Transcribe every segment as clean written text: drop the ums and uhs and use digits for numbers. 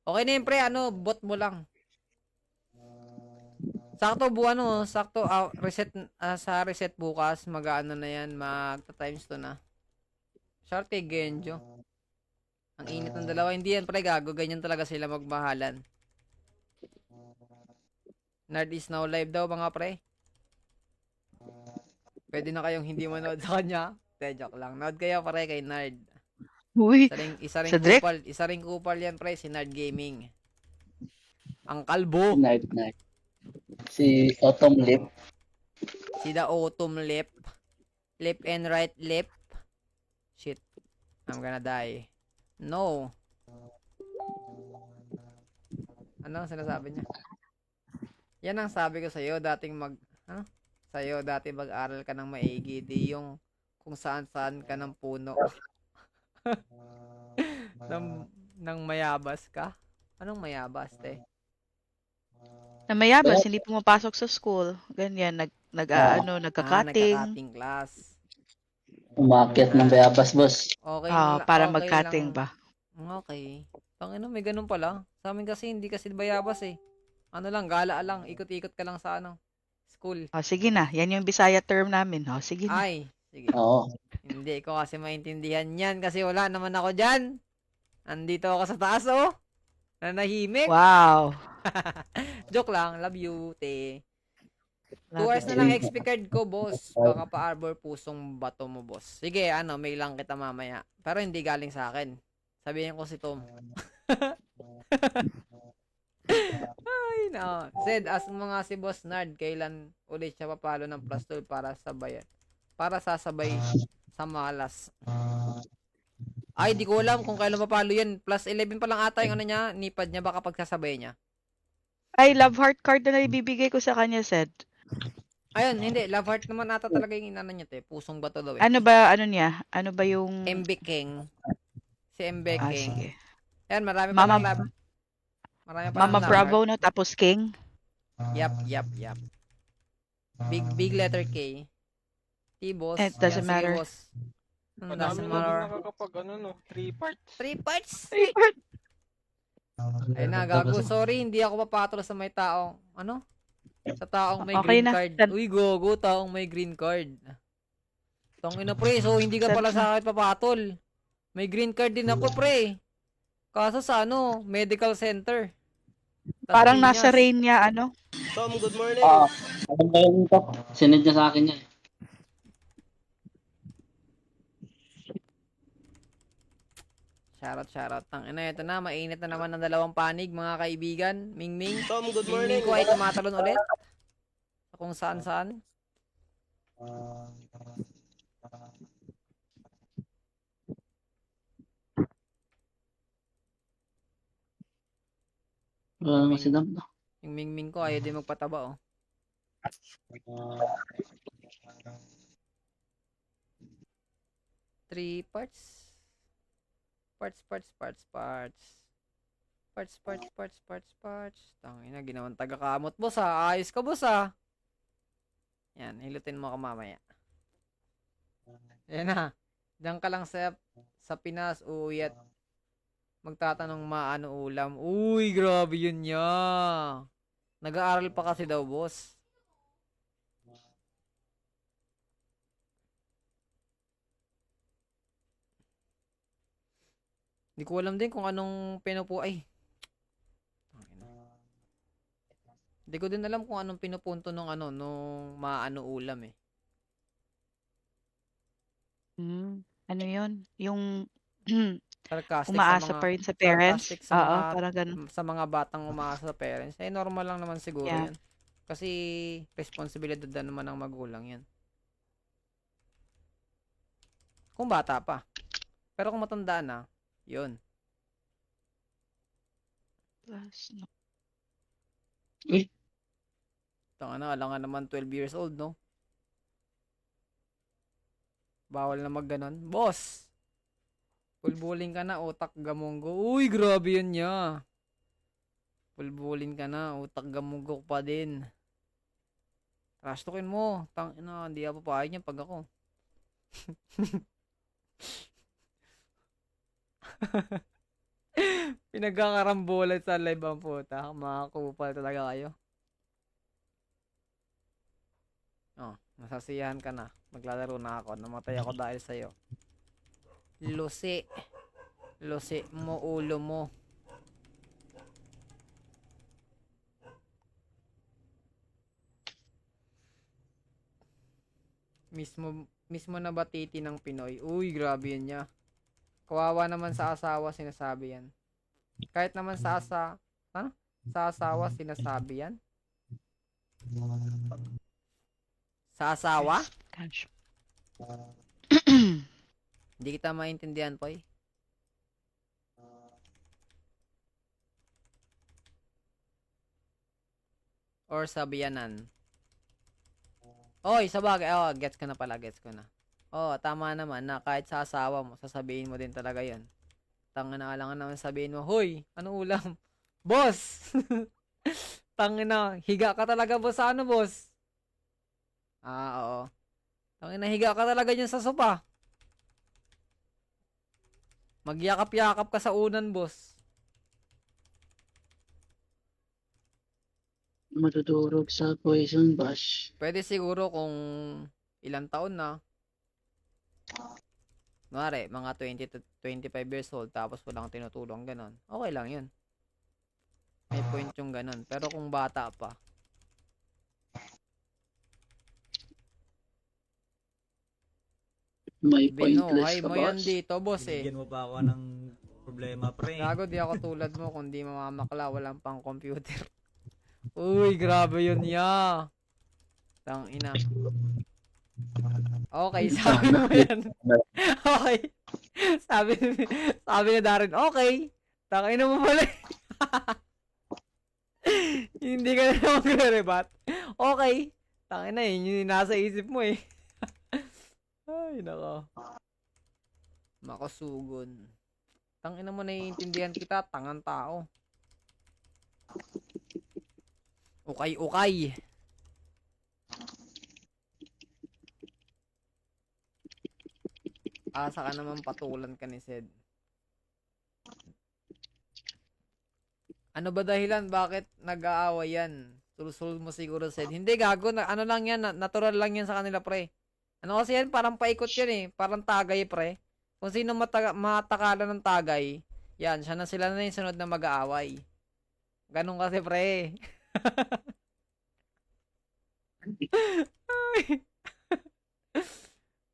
Okay na yun, pre. Ano, bot mo lang. Sakto, reset, sa reset bukas, mag-ano na yan, magta-times 2 na. Shout kay Genjo. Ang init ng dalawa. Hindi yan, pre, gago. Ganyan talaga sila magmahalan. Nerd is now live daw, mga pre. Pwede na kayong hindi manood sa kanya. Joke lang. Nood kayo, pre, kay Nerd. Uy, Isa ring Cedric? kupal. Isa ring kupal yan, pre, si Nerd Gaming. Ang kalbo. Night. Si Autumn Lip. Si The Autumn Lip. Lip and right lip. Shit. I'm gonna die. No. Ano ang sinasabi niya? Yan ang sabi ko sa'yo, Sa'yo, dati mag-aral ka ng maigi, di yung kung saan-saan ka ng puno. Nang mayabas ka? Anong mayabas, te? Na mayabas, hindi pumapasok sa school. Ganyan, nagkakating. Nagka-cutting class. Umakyat ng bayabas, boss. Okay, Para okay mag-cutting lang. ba? Okay. Tangina, may ganun pala. Sa amin kasi, hindi kasi bayabas eh. Ano lang, gala lang. Ikot-ikot ka lang sa school. Sige na. Yan yung Bisaya term namin. Sige na. Ay, sige. Oo. Hindi ko kasi maintindihan yan kasi wala naman ako dyan. Andito ako sa taas, oh. Nanahimik. Wow. Joke lang. Love you, te. 2 Love hours it. na lang expected ko, boss. Baka pa-arbor pusong bato mo, boss. Sige, may lang kita mamaya. Pero hindi galing sa akin. Sabihin ko si Tom. Ay, no. Said, as mga si Boss Nard, kailan ulit siya papalo ng plus 12 para sabayan? Para sasabay sa malas. Ay, di ko alam kung kailan papalo yan. Plus 11 pa lang ata yung niya, nipad niya baka pagsasabay niya. Ay, love heart card na ibibigay ko sa kanya, Sed. Ayun, hindi. Love heart naman ata talaga yung inano niya, te. Pusong bato daw eh. Ano ba niya? Ano ba yung... MB King. Si MB King. Sige. Ayan, marami pa lang love. Marami pa Mama lang love Bravo, heart. no? Tapos King. Yep. Big letter K. T-boss. It doesn't matter. Doesn't Madami na matter. rin nakakapag 3 parts. 3 parts? Favorite. Ay na, gago. Sorry, hindi ako papatol sa may taong, Sa taong may Okay green na. card. Uy, gogo, taong may green card. Tangina, pre. So, hindi ka pala sa akin papatol. May green card din ako, pre. Kaso sa medical center. Parang Tasmanias. nasa rain niya, Tom, good morning. Ano ba yun ito? Sinid niya sa akin yan. Shoutout. Tangina, ito na. Mainit na naman ng dalawang panig, mga kaibigan. Mingming. Tom, good Mingming morning. ko ay tumatalon ulit. Kung saan-saan. Wala naman si Dam. Yung mingming ko ayaw din magpataba, oh. Three parts. Parts. Tangina, ginawang taga-kamot, boss, ha. Ayos ka, boss, ha. Yan, hilutin mo ka mamaya. Yan na. Diyan ka lang sa Pinas, uyat. Magtatanong maano ulam. Uy, grabe yun niya. Nag-aaral pa kasi daw, boss. Hindi ko alam din kung anong ay. Hindi ko din alam kung anong pinupunto nung maano ulam eh. Ano yun? Yung Sarcastic umaasa pa rin sa parents. sarcastic sa Oo, mga parang ganun. sa mga batang umaasa sa parents. Normal lang naman siguro Yeah. 'yan. Kasi responsibilidad na naman ng magulang 'yan. Kung bata pa. Pero kung matanda na, 'yun. Alangan naman 12 years old, no? Bawal na magganon. Boss! Pulbuling ka na, utak gamunggo. Uy, grabe yun niya. Pulbulin ka na, utak gamunggo pa din. Trash talkin mo. Hindi ako papayag niya pag ako. Pinagkakarambulan sa live ang puta. Mga kupal talaga kayo. Oh, nasasiyahan ka na. Maglalaro na ako. Namatay ako dahil sa'yo. Lusi. Lusi mo ulo mo. Mismo na ba titi ng Pinoy? Uy, grabe yan niya. Kawawa naman sa asawa, sinasabi yan. Kahit naman sa asawa, sinasabi yan. Sa asawa? Gosh. Hindi kita maintindihan, Poy. Or sabiyanan. Oy, sabagay. Oh, gets ko na pala, gets ko na. Oh, tama naman na kahit sa asawa mo, sasabihin mo din talaga yan. Tanga na alangan naman sabihin mo, hoy, ano ulam? Boss! Tanga na, higa ka talaga boss sa ano, boss? Ah, oo. Tanga na, higa ka talaga dyan sa sopa. Magyakap-yakap ka sa unan, boss. Matutulog sa poison bash. Pwede siguro kung ilang taon na. Kunwari, mga 20 to 25 years old, tapos walang tinutulong, ganon. Okay lang yun. May point yung ganon. Pero kung bata pa, May pointless binuhay ka, mo yan boss. dito, boss eh. Binigyan mo pa ako ng problema, pre. Gago, di ako tulad mo kung di mamamakla, walang pang computer. Uy, grabe yun ya. Tang ina. Okay, sabi mo yan. Okay. Sabi ni Darren, okay. Tang ina mo pala. Hindi ka na magre-rebat. Okay. Tang ina, yun yung nasa isip mo eh. Ay, nako. Makasugon. Tang ina mo, naiintindihan kita, tangang tao. Ukay. Asa ka naman patulan ka ni Sed. Ano ba dahilan? Bakit nag-aaway yan? Sulsul mo siguro, Sed. Hindi, gago. Ano lang yan? Natural lang yan sa kanila, pre. Ano kasi yan? Parang paikot yan eh. Parang tagay, pre. Kung sino matakala ng tagay, yan, siya na sila na yung sunod na mag-aaway. Ganun kasi, pre.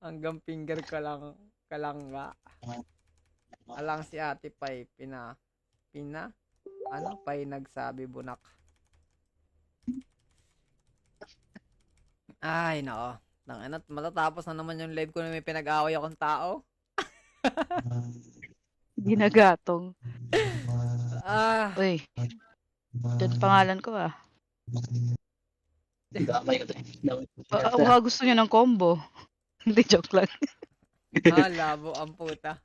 Hanggang finger ka lang nga. Alang si Ate Pai, Pai nagsabi bunak. Ay, nako. Matatapos na naman yung live ko na may pinag-away akong tao. Ginagatong. Ah, Uy, dyan pangalan ko ah. Damay ko to. Baka gusto niyo ng combo. Hindi, joke lang. labo ang puta.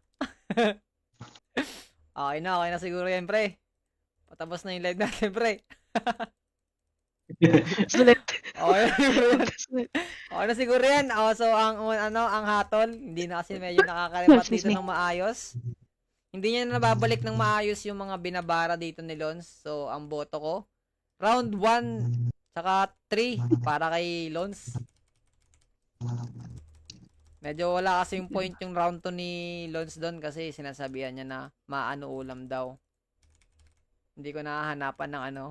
Okay na siguro yan, pre. Patapos na yung live natin, pre. Sulit. Okay na siguro yan. Okay na siguro yan. So, ang hatol, hindi na kasi medyo nakakalipat dito ng maayos. Hindi niya na nababalik ng maayos yung mga binabara dito ni Lons. So, ang boto ko, round 1, saka 3 para kay Lons. Medyo wala kasi yung point yung round 2 ni Lons doon kasi sinasabihan niya na maano ulam daw. Hindi ko nakahanapan ng ano.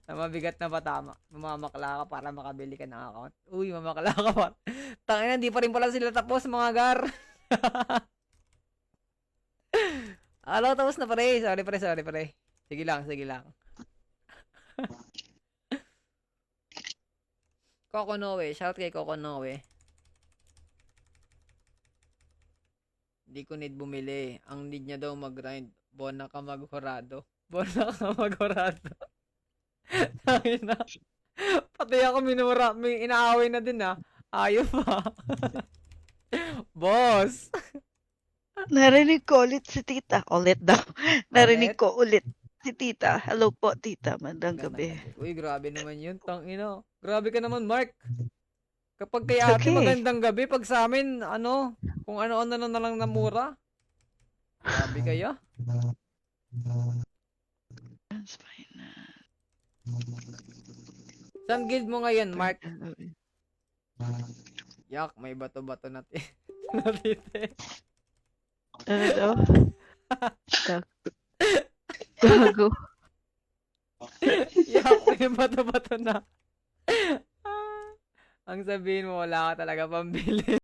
Na mabigat na patama. Mamamakla ka para makabili ka ng account. Uy, mamakla ka pa. Tangina, hindi pa rin pala sila tapos mga gar. Alo, tapos na pre. Sorry pre. Sige lang. Coco Noe. Shout kay Coco Noe. Hindi ko need bumili. Ang need niya daw mag-grind. Bona ka maghorado. Tangina. Pati ako may inaaway na din ah. Ayaw pa. Boss. Narinig ko ulit si tita. Ulit daw. Narinig ko ulit si tita. Hello po, tita. Magandang gabi. Uy, grabe naman yun. Tangina. Grabe ka naman, Mark. Kapag kay ate Okay. magandang gabi, pag sa amin, kung ano-ano na lang na mura. Sabi kayo? Saan guild mo ngayon, Mark? Yak, may bato-bato natin. Natite. Ano daw? Gago. Yak, may bato-bato na. Ang sabihin mo, wala ka talaga pambili.